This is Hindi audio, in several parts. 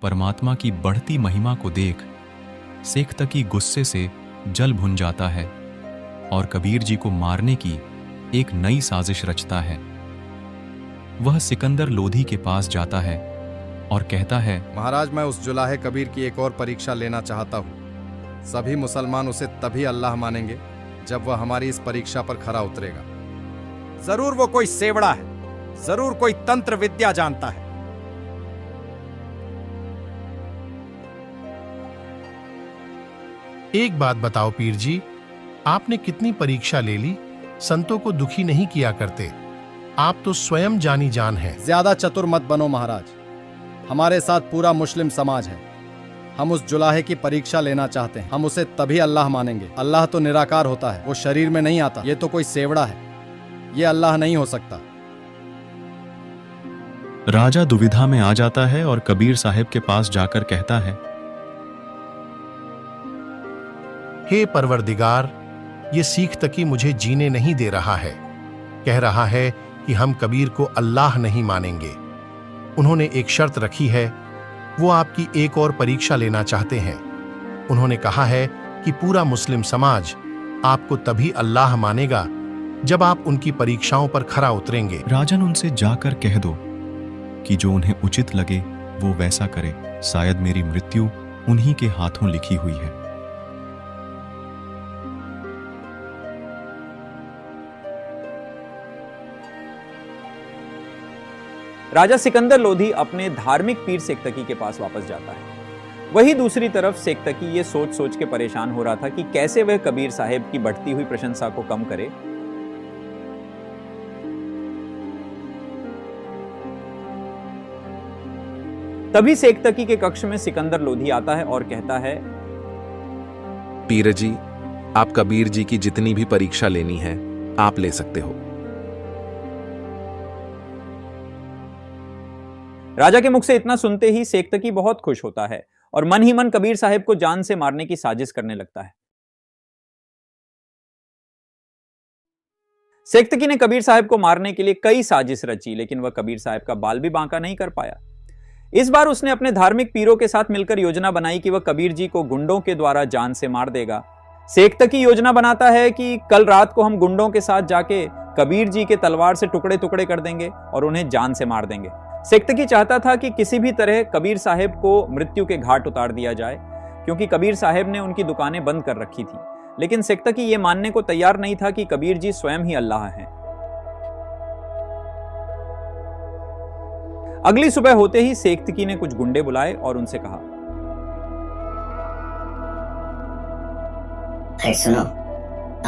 परमात्मा की बढ़ती महिमा को देख शेख तकी गुस्से से जल भुन जाता है और कबीर जी को मारने की एक नई साजिश रचता है। वह सिकंदर लोधी के पास जाता है और कहता है, महाराज, मैं उस जुलाहे कबीर की एक और परीक्षा लेना चाहता हूँ। सभी मुसलमान उसे तभी अल्लाह मानेंगे जब वह हमारी इस परीक्षा पर खरा उतरेगा। जरूर वो कोई सेवड़ा है, जरूर कोई तंत्र विद्या जानता है। एक बात बताओ पीर जी, आपने कितनी परीक्षा ले ली, संतों को दुखी नहीं किया करते। आप तो स्वयं जानी जान हैं। ज्यादा चतुर मत बनो महाराज, हमारे साथ पूरा मुस्लिम समाज है। हम उस जुलाहे की परीक्षा लेना चाहते हैं। हम उसे तभी अल्लाह मानेंगे। अल्लाह तो निराकार होता है, वो शरीर में नहीं आता। ये तो कोई सेवड़ा है, ये अल्लाह नहीं हो सकता। राजा दुविधा में आ जाता है और कबीर साहब के पास जाकर कहता है, हे परवरदिगार, ये सीख तकी मुझे जीने नहीं दे रहा है। कह रहा है कि हम कबीर को अल्लाह नहीं मानेंगे। उन्होंने एक शर्त रखी है, वो आपकी एक और परीक्षा लेना चाहते हैं। उन्होंने कहा है कि पूरा मुस्लिम समाज आपको तभी अल्लाह मानेगा जब आप उनकी परीक्षाओं पर खरा उतरेंगे। राजन, उनसे जाकर कह दो कि जो उन्हें उचित लगे वो वैसा करे। शायद मेरी मृत्यु उन्हीं के हाथों लिखी हुई है। राजा सिकंदर लोधी अपने धार्मिक पीर शेख तकी के पास वापस जाता है। वही दूसरी तरफ शेख तकी ये सोच सोच के परेशान हो रहा था कि कैसे वह कबीर साहब की बढ़ती हुई प्रशंसा को कम करे। तभी शेख तकी के कक्ष में सिकंदर लोधी आता है और कहता है, पीर जी, आप कबीर जी की जितनी भी परीक्षा लेनी है आप ले सकते हो। राजा के मुख से इतना सुनते ही शेख तकी बहुत खुश होता है और मन ही मन कबीर साहब को जान से मारने की साजिश करने लगता है। शेख तकी ने कबीर साहब को मारने के लिए कई साजिश रची, लेकिन वह कबीर साहब का बाल भी बांका नहीं कर पाया। इस बार उसने अपने धार्मिक पीरों के साथ मिलकर योजना बनाई कि वह कबीर जी को गुंडों के द्वारा जान से मार देगा। शेख तकी योजना बनाता है कि कल रात को हम गुंडों के साथ जाके कबीर जी के तलवार से टुकड़े टुकड़े कर देंगे और उन्हें जान से मार देंगे। शेख तकी चाहता था कि किसी भी तरह कबीर साहब को मृत्यु के घाट उतार दिया जाए, क्योंकि कबीर साहब ने उनकी दुकानें बंद कर रखी थी। लेकिन शेख तकी ये मानने को तैयार नहीं था कि कबीर जी स्वयं ही अल्लाह हैं। अगली सुबह होते ही शेख तकी ने कुछ गुंडे बुलाए और उनसे कहा, अरे सुनो,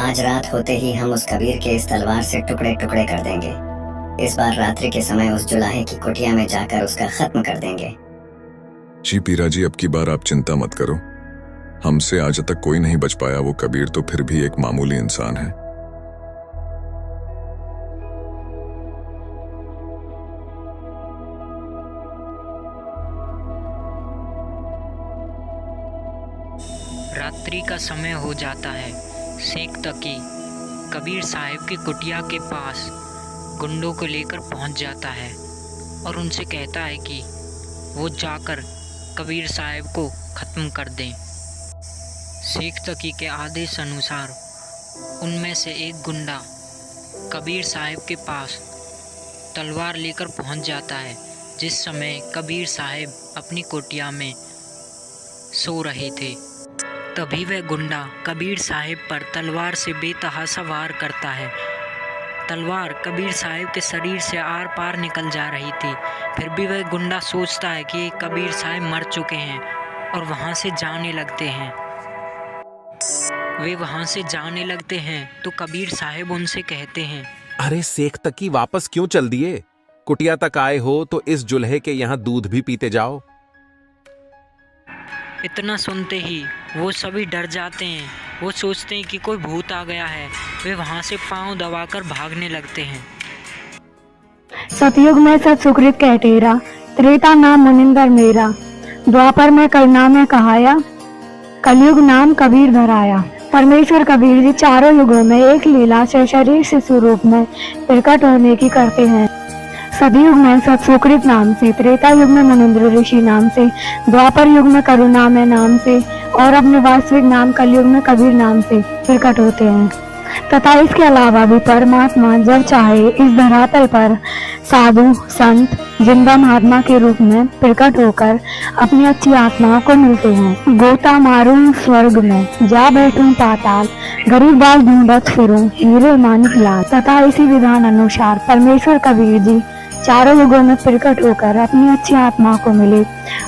आज रात होते ही हम उस कबीर के इस तलवार से टुकड़े टुकड़े कर देंगे। इस बार रात्रि के समय उस जुलाहे की कुटिया में जाकर उसका खत्म कर देंगे। जी पीरा जी, अब की बार आप चिंता मत करो। हमसे आज तक कोई नहीं बच पाया। वो कबीर तो फिर भी एक मामूली इंसान है। रात्रि का समय हो जाता है। शेख तकी कबीर साहब की कुटिया के पास गुंडों को लेकर पहुंच जाता है और उनसे कहता है कि वो जाकर कबीर साहब को ख़त्म कर दें। शेख तकी के आदेश अनुसार उनमें से एक गुंडा कबीर साहब के पास तलवार लेकर पहुंच जाता है, जिस समय कबीर साहब अपनी कुटिया में सो रहे थे। तभी वह गुंडा कबीर साहब पर तलवार से बेतहाशा वार करता है। तलवार कबीर साहब के शरीर से आर पार निकल जा रही थी, फिर भी वह गुंडा सोचता है कि कबीर साहब मर चुके हैं और वहाँ से जाने लगते हैं। वे वहाँ से जाने लगते हैं तो कबीर साहब उनसे कहते हैं, अरे शेख तकी, वापस क्यों चल दिए? कुटिया तक आए हो तो इस जुल्हे के यहाँ दूध भी पीते जाओ। इतना सुनते ही वो सभी डर जाते हैं। वो सोचते हैं कि कोई भूत आ गया है। वे वहाँ से पांव दबाकर भागने लगते हैं। सतयुग में सत सुकृत कहतेरा, त्रेता नाम मुनिंदर मेरा, द्वापर में करुणा में कहाया, कलयुग नाम कबीर धराया। परमेश्वर कबीर जी चारों युगों में एक लीला से शरीर शिशु रूप में प्रकट होने की करते हैं। सतयुग में सत्सुकृत नाम से, त्रेता युग में मुनिंद्र ऋषि नाम से, द्वापर युग में करुणामय नाम से और अपने वास्तविक नाम कलयुग में कबीर नाम से प्रकट होते हैं। तथा इसके अलावा भी परमात्मा जब चाहे इस धरातल पर साधु संत जिंदा महात्मा के रूप में प्रकट होकर अपनी अच्छी आत्माओं को मिलते हैं। गोता मारूं स्वर्ग में, जा बैठूं पाताल, गरीब बाल ढूंढत फिरूं, हीरे मानिक लाल। तथा इसी विधान अनुसार परमेश्वर कबीर जी चारों युगों में प्रकट होकर अपनी अच्छी आत्माओं को मिले।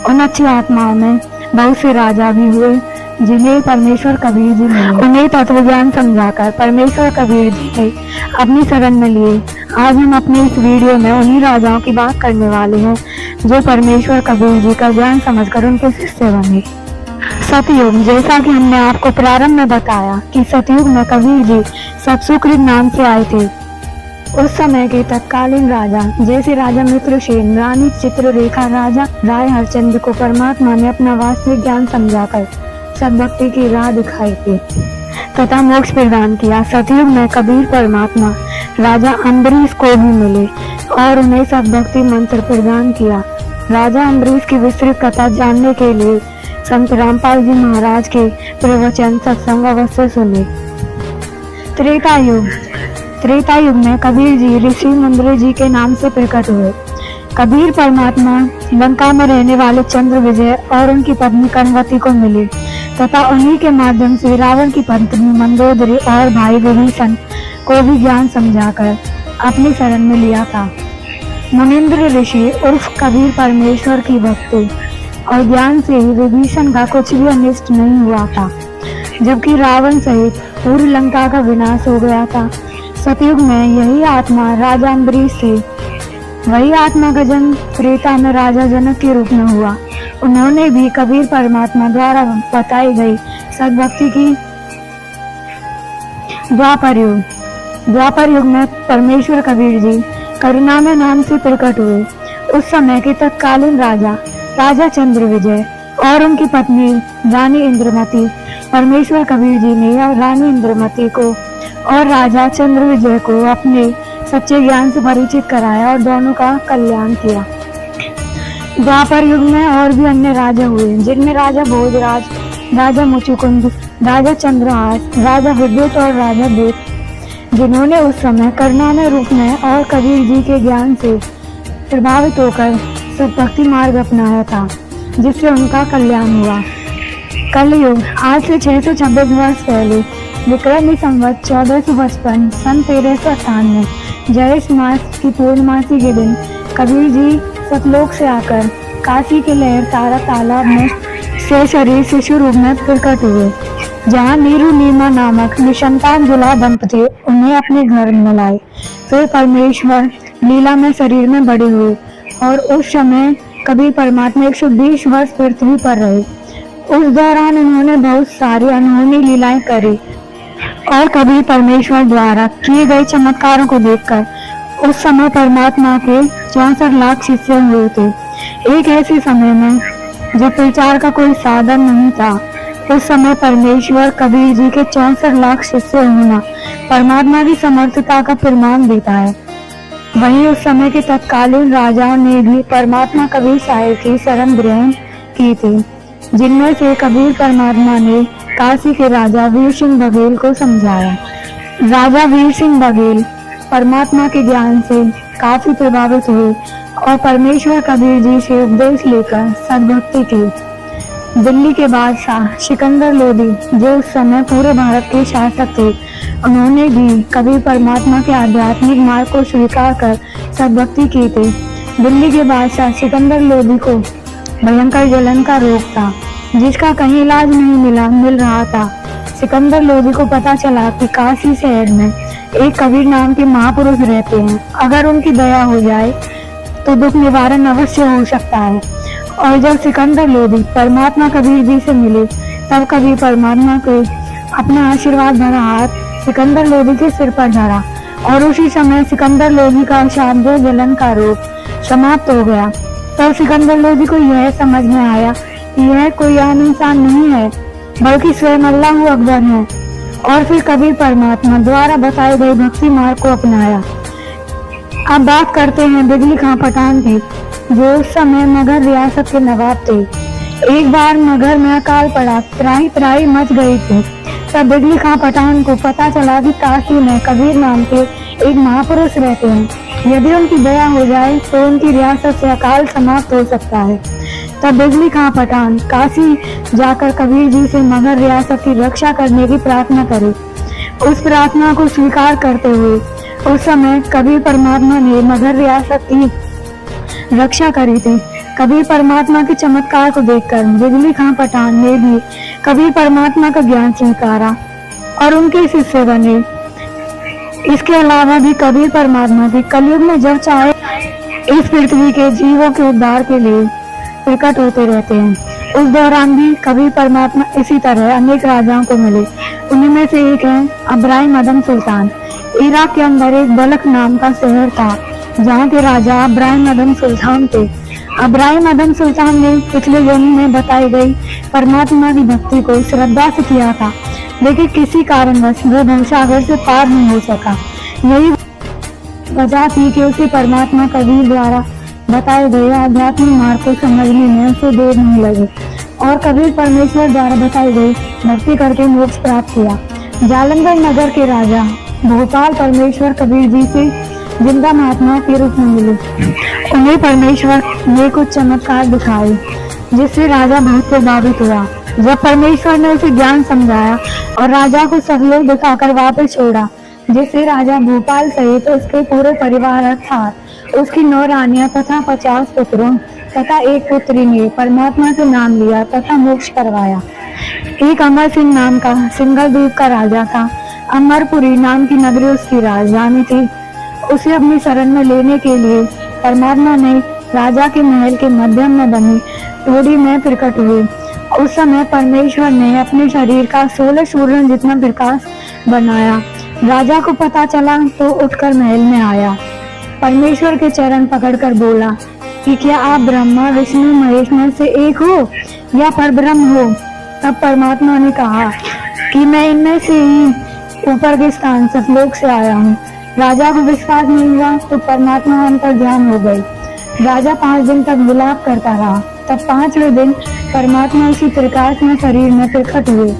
उन अच्छी आत्माओं में बहुत से राजा भी हुए जिन्हें परमेश्वर कबीर जी मिले। उन्हें तत्व ज्ञान समझाकर परमेश्वर कबीर जी ने अपनी शरण में लिए। आज हम अपने इस वीडियो में उन्हीं राजाओं की बात करने वाले हैं जो परमेश्वर कबीर जी का ज्ञान समझकर उनके शिष्य बने। सतयुग, जैसा कि हमने आपको प्रारंभ में बताया कि सतयुग में कबीर जी सत्सुकृत नाम से आए थे। उस समय के तत्कालीन राजा जैसे राजा मित्रसेन, रानी चित्ररेखा, राजा राय हरचंद्र को परमात्मा ने अपना वास्तविक ज्ञान समझाकर सद्भक्ति की राह दिखाई थी तथा मोक्ष प्रदान किया। सतयुग में कबीर परमात्मा राजा अम्बरीश को भी मिले और उन्हें सद्भक्ति मंत्र प्रदान किया। राजा अम्बरीश की विस्तृत कथा जानने के लिए संत रामपाल जी महाराज के प्रवचन सत्संग अवश्य सुने। त्रेता युग, त्रेता युग में कबीर जी ऋषि मुंद्र जी के नाम से प्रकट हुए। कबीर परमात्मा लंका में रहने वाले चंद्र विजय और उनकी पत्नी कनवती को मिले तथा उन्हीं के माध्यम से रावण की पत्नी मंदोदरी और भाई विभीषण को भी ज्ञान समझाकर अपनी शरण में लिया था। मुनिंद्र ऋषि उर्फ कबीर परमेश्वर की भक्ति और ज्ञान से ही विभीषण का कुछ भी अनिष्ट नहीं हुआ था, जबकि रावण सहित पूरी लंका का विनाश हो गया था। सतयुग में यही आत्मा राजा अम्बरीश से, वही आत्मा का जन्म त्रेता में राजा जनक के रूप में हुआ। उन्होंने भी कबीर परमात्मा द्वारा बताई गई सद्भक्ति की। द्वापर युग, द्वापर युग में परमेश्वर कबीर जी करुणामय नाम से प्रकट हुए। उस समय के तत्कालीन राजा राजा चंद्र विजय और उनकी पत्नी रानी इंद्रमती, परमेश्वर कबीर जी ने रानी इंद्रमती को और राजा चंद्र विजय को अपने सच्चे ज्ञान से परिचित कराया और दोनों का कल्याण किया। द्वापर युग में और भी अन्य राजा हुए जिनमें राजा भोजराज, राजा मुचुकुंद, राजा चंद्रहास, राजा विद्युत और राजा देव, जिन्होंने उस समय करुणामय रूप में और कबीर जी के ज्ञान से प्रभावित होकर सद्भक्ति मार्ग अपनाया था, जिससे उनका कल्याण हुआ। कलयुग, आज से 626 वर्ष पहले विक्रमी संवत 1455 सन 1398 जयेश मास की पूर्णमासी के दिन कबीर जी सतलोक से आकर काशी के लहर तारा तालाब में से शरीर शिशु रूप में प्रकट हुए, जहाँ नीरू नीमा नामक निसंतान जुला दंपति उन्हें अपने घर में लाए। फिर परमेश्वर लीला में शरीर में बड़े हुए और उस समय कबीर परमात्मा 120 वर्ष पृथ्वी पर रहे। उस दौरान उन्होंने बहुत सारी अनहोनी लीलाएं करी और कबीर परमेश्वर द्वारा किए गए चमत्कारों को देखकर उस समय परमात्मा के 64 लाख शिष्य हुए थे। एक ऐसे समय में जब प्रचार का कोई साधन नहीं था, उस समय परमेश्वर कबीर जी के 64 लाख शिष्य होना परमात्मा की समर्थता का प्रमाण देता है। वहीं उस समय के तत्कालीन राजाओं ने भी परमात्मा कबीर साहिब की शरण ग्रहण की थी, जिनमें से कबीर परमात्मा ने काशी के राजा वीर सिंह बघेल को समझाया। राजा वीर सिंह बघेल परमात्मा के ज्ञान से काफी प्रभावित हुए और परमेश्वर कबीर जी से उपदेश लेकर सद्भक्ति की। दिल्ली के बादशाह सिकंदर लोदी, जो उस समय पूरे भारत के शासक थे, उन्होंने भी कबीर परमात्मा के आध्यात्मिक मार्ग को स्वीकार कर सद्भक्ति की थी। दिल्ली के बादशाह सिकंदर लोदी को भयंकर जलन का रोग था, जिसका कहीं इलाज नहीं मिल रहा था। सिकंदर लोदी को पता चला कि काशी शहर में एक कबीर नाम के महापुरुष रहते हैं, अगर उनकी दया हो जाए तो दुख निवारण अवश्य हो सकता है। और जब सिकंदर लोदी परमात्मा कबीर जी से मिले, तब कबीर परमात्मा को अपना आशीर्वाद भरा हाथ सिकंदर लोदी के सिर पर धरा और उसी समय सिकंदर लोदी का शाब्द जलन का रोग समाप्त हो गया। तब सिकंदर लोदी को यह समझ में आया कि यह कोई आम इंसान नहीं है, बल्कि स्वयं अल्लाह अकबर है। और फिर कबीर परमात्मा द्वारा बताए गए भक्ति मार्ग को अपनाया। अब बात करते हैं बिजली खां पठान की, जो उस समय मगध रियासत के नवाब थे। एक बार मगध में अकाल पड़ा, त्राही त्राही मच गई थी। तब बिजली खां पठान को पता चला कि काशी में कबीर नाम के एक महापुरुष रहते हैं। यदि उनकी दया हो जाए तो उनकी रियासत से अकाल समाप्त हो सकता है। तब बिजली खां पठान काशी जाकर कबीर जी से मगध रियासत की रक्षा करने की प्रार्थना करे। उस प्रार्थना को स्वीकार करते हुए उस समय कबीर परमात्मा ने मगध रियासत की रक्षा करी थी। कबीर परमात्मा के चमत्कार को देखकर बिजली खां पठान ने भी कबीर परमात्मा का ज्ञान स्वीकारा और उनके शिष्य बने। इसके अलावा भी कबीर परमात्मा के कलयुग में जब चाहे इस पृथ्वी के जीवों के उद्धार के लिए प्रकट होते रहते हैं। उस दौरान भी कबीर परमात्मा इसी तरह अनेक राजाओं को मिले। उन्हीं में से एक है अब्राहिम अदम सुल्तान। इराक के अंदर एक बलख नाम का शहर था, जहाँ के राजा अब्राहिम अदम सुल्तान थे। अब्राहिम अदम सुल्तान ने पिछले जन्म में बताई गई परमात्मा की भक्ति को श्रद्धा से किया था, लेकिन किसी कारणवश वह भवसागर से पार नहीं हो सका। यही वजह थी कि उसे परमात्मा कबीर द्वारा बताए गए आध्यात्मिक मार्ग को समझने में उसे देर नहीं लगी और कबीर परमेश्वर द्वारा बताई गई भक्ति करके मोक्ष प्राप्त किया। जालंधर नगर के राजा भोपाल परमेश्वर कबीर जी से जिंदा महात्मा के रूप में मिले। उन्हें परमेश्वर ने कुछ चमत्कार दिखाए, जिससे राजा बहुत प्रभावित हुआ। जब परमेश्वर ने उसे ज्ञान समझाया और राजा को सहयोग दिखाकर वापस छोड़ा, जिससे राजा भोपाल सहित उसके पूरे परिवार अर्थात उसकी 9 रानियां तथा 50 पुत्रों तथा एक पुत्री ने परमात्मा से नाम लिया तथा मोक्ष करवाया। एक अमर सिंह नाम का सिंगल द्वीप का राजा था। अमरपुरी नाम की नगरी उसकी राजधानी थी। उसे अपनी शरण में लेने के लिए परमात्मा ने राजा के महल के मध्यम में बनी टोड़ी में प्रकट हुए। उस समय परमेश्वर ने अपने शरीर का 16 सूर्य जितना प्रकाश बनाया। राजा को पता चला तो उठकर महल में आया। परमेश्वर के चरण पकड़कर बोला कि क्या आप ब्रह्मा विष्णु महेश में से एक हो या परब्रह्म हो? तब परमात्मा ने कहा कि मैं इनमें से ही ऊपर के स्थान सतलोक से आया हूँ। राजा को विश्वास नहीं हुआ तो परमात्मा अंतर ध्यान हो गई। राजा 5 दिन तक विलाप करता रहा। तब 5वें दिन परमात्मा उसी प्रकाश में शरीर में प्रकट हुए।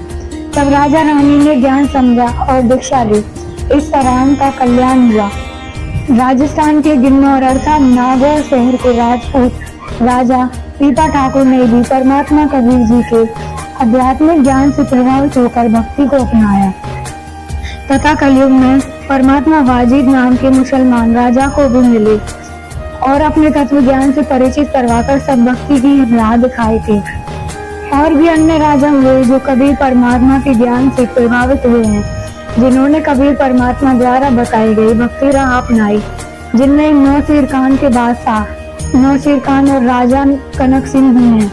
तब राजा रानी ने ज्ञान समझा और दीक्षा ली। इस तरह उनका कल्याण हुआ। राजस्थान के गिन्नौर अर्थात नागौर शहर के राजपूत राजा पीपा ठाकुर ने भी परमात्मा कबीर जी के आध्यात्मिक ज्ञान से प्रभावित होकर भक्ति को अपनाया तथा कलयुग में परमात्मा वाजिद नाम के मुसलमान राजा को भी मिले और अपने तत्व ज्ञान से परिचित करवाकर सब भक्ति की राह दिखाई थी। और भी अन्य राजा हुए जो कबीर परमात्मा के ज्ञान से प्रभावित हुए हैं, जिन्होंने कबीर परमात्मा द्वारा बताई गई भक्ति राह अपनाई, जिनमें नौशीर खान के बादशाह नौशीर खान और राजा कनक सिंह भी हैं।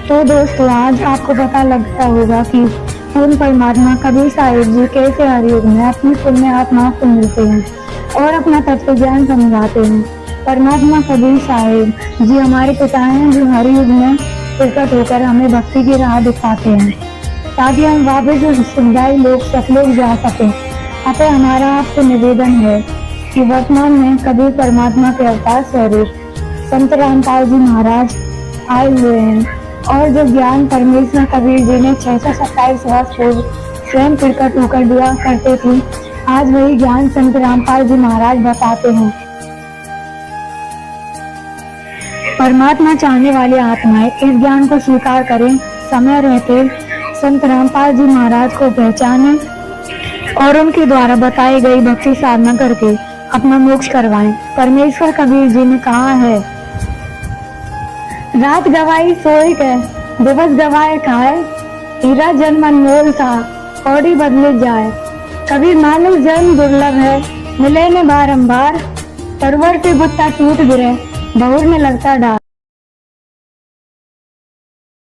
तो दोस्तों, आज आपको पता लगता होगा कि पूर्ण परमात्मा कबीर साहिब जी कैसे हर युग में अपनी पुण्य आत्माओं को मिलते हैं और अपना तत्व ज्ञान समझाते हैं। परमात्मा कबीर साहिब जी हमारे पिता हैं, जो हर युग में प्रकट होकर हमें भक्ति की राह दिखाते हैं ताकि हम वापस समुदाय लोग सतलोक जा सके। अतः हमारा आपसे निवेदन है कि वर्तमान में कबीर परमात्मा के अवतार स्वरूप संत रामपाल जी महाराज आए हुए हैं और जो ज्ञान परमेश्वर कबीर जी ने 627 वर्ष पूर्व स्वयं प्रकट होकर दिया करते थे, आज वही ज्ञान संत रामपाल जी महाराज बताते हैं। परमात्मा चाहने वाली आत्माएं इस ज्ञान को स्वीकार करें, समय रहते संत रामपाल जी महाराज को पहचानें और उनके द्वारा बताई गई भक्ति साधना करके अपना मोक्ष करवाएं। परमेश्वर कबीर जी ने कहा है, रात गवाई सोई के दिवस गवाए खाए, हीरा जन्म अनमोल था कौड़ी बदले जाए। कबीर मानव जन्म दुर्लभ है मिले न बारंबार, तरवर से बुत्ता टूट गिरे बहुर में लगता डार।